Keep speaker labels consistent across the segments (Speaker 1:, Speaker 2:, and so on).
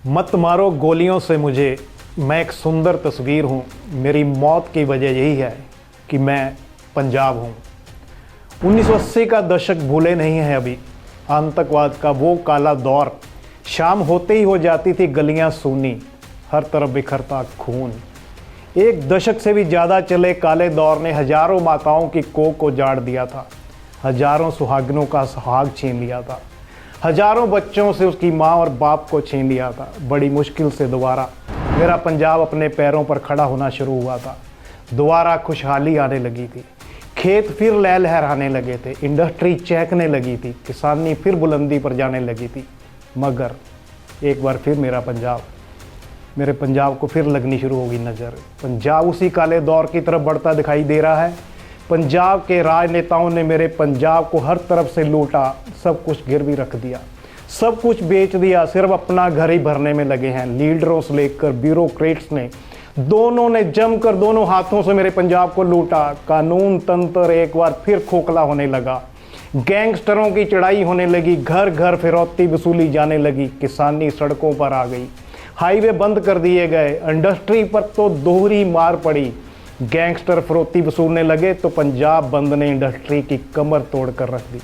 Speaker 1: मत मारो गोलियों से मुझे, मैं एक सुंदर तस्वीर हूँ। मेरी मौत की वजह यही है कि मैं पंजाब हूँ। 1980 का दशक भूले नहीं है अभी, आतंकवाद का वो काला दौर। शाम होते ही हो जाती थी गलियाँ सूनी, हर तरफ बिखरता खून। एक दशक से भी ज़्यादा चले काले दौर ने हजारों माताओं की कोख को जाड़ दिया था, हजारों सुहागिनों का सुहाग छीन लिया था, हजारों बच्चों से उसकी माँ और बाप को छीन लिया था। बड़ी मुश्किल से दोबारा मेरा पंजाब अपने पैरों पर खड़ा होना शुरू हुआ था। दोबारा खुशहाली आने लगी थी, खेत फिर लहलहाने लगे थे, इंडस्ट्री चहकने लगी थी, किसानी फिर बुलंदी पर जाने लगी थी। मगर एक बार फिर मेरे पंजाब को फिर लगनी शुरू होगी नज़र। पंजाब उसी काले दौर की तरफ बढ़ता दिखाई दे रहा है। पंजाब के राजनेताओं ने मेरे पंजाब को हर तरफ से लूटा, सब कुछ गिरवी रख दिया, सब कुछ बेच दिया, सिर्फ अपना घर ही भरने में लगे हैं। लीडरों से लेकर ब्यूरोक्रेट्स ने दोनों ने जमकर दोनों हाथों से मेरे पंजाब को लूटा। कानून तंत्र एक बार फिर खोखला होने लगा, गैंगस्टरों की चढ़ाई होने लगी, घर घर फिरौती वसूली जाने लगी, किसानी सड़कों पर आ गई, हाईवे बंद कर दिए गए, इंडस्ट्री पर तो दोहरी मार पड़ी। गैंगस्टर फिरौती वसूलने लगे तो पंजाब बंद ने इंडस्ट्री की कमर तोड़ कर रख दी।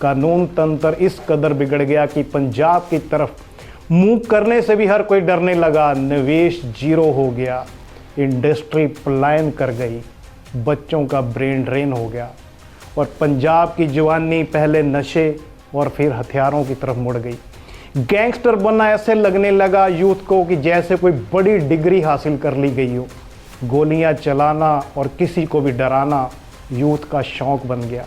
Speaker 1: कानून तंत्र इस कदर बिगड़ गया कि पंजाब की तरफ मुंह करने से भी हर कोई डरने लगा। निवेश जीरो हो गया, इंडस्ट्री पलायन कर गई, बच्चों का ब्रेन ड्रेन हो गया और पंजाब की जवानी पहले नशे और फिर हथियारों की तरफ मुड़ गई। गैंगस्टर बनना ऐसे लगने लगा यूथ को कि जैसे कोई बड़ी डिग्री हासिल कर ली गई हो। गोलियां चलाना और किसी को भी डराना यूथ का शौक बन गया।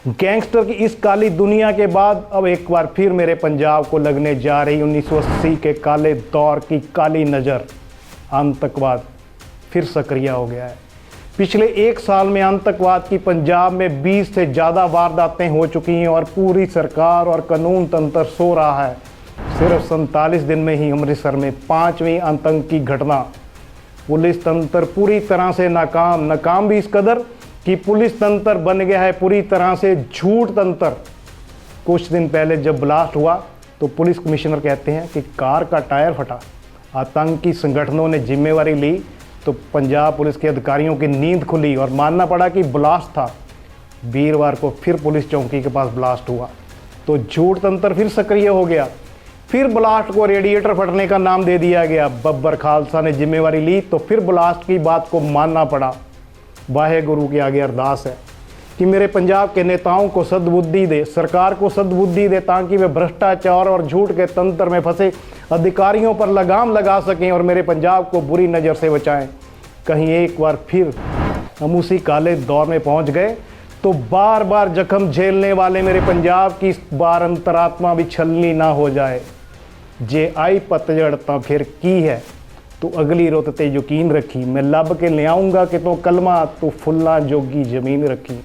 Speaker 1: गैंगस्टर की इस काली दुनिया के बाद अब एक बार फिर मेरे पंजाब को लगने जा रही 1980 के काले दौर की काली नज़र। आतंकवाद फिर सक्रिय हो गया है। पिछले एक साल में आतंकवाद की पंजाब में 20 से ज़्यादा वारदातें हो चुकी हैं और पूरी सरकार और कानून तंत्र सो रहा है। सिर्फ 47 दिन में ही अमृतसर में 5वीं आतंकी घटना। पुलिस तंत्र पूरी तरह से नाकाम भी इस कदर कि पुलिस तंत्र बन गया है पूरी तरह से झूठ तंत्र। कुछ दिन पहले जब ब्लास्ट हुआ तो पुलिस कमिश्नर कहते हैं कि कार का टायर फटा। आतंकी संगठनों ने जिम्मेवारी ली तो पंजाब पुलिस के अधिकारियों की नींद खुली और मानना पड़ा कि ब्लास्ट था। वीरवार को फिर पुलिस चौकी के पास ब्लास्ट हुआ तो झूठ तंत्र फिर सक्रिय हो गया। फिर ब्लास्ट को रेडिएटर फटने का नाम दे दिया गया। बब्बर खालसा ने जिम्मेवारी ली तो फिर ब्लास्ट की बात को मानना पड़ा। वाहे गुरु के आगे अरदास है कि मेरे पंजाब के नेताओं को सद्बुद्धि दे, सरकार को सद्बुद्धि दे, ताकि वे भ्रष्टाचार और झूठ के तंत्र में फंसे अधिकारियों पर लगाम लगा सकें और मेरे पंजाब को बुरी नज़र से बचाएं। कहीं एक बार फिर हम उसी काले दौर में पहुंच गए तो बार बार जख्म झेलने वाले मेरे पंजाब की इस बार अंतरात्मा भी छलनी ना हो जाए। जे आई पतझड़ तो फिर की है तो अगली रुत ते यकीन रखी, मैं लब के ले आऊँगा कि तो कलमा तो फुल्ला जोगी जमीन रखी।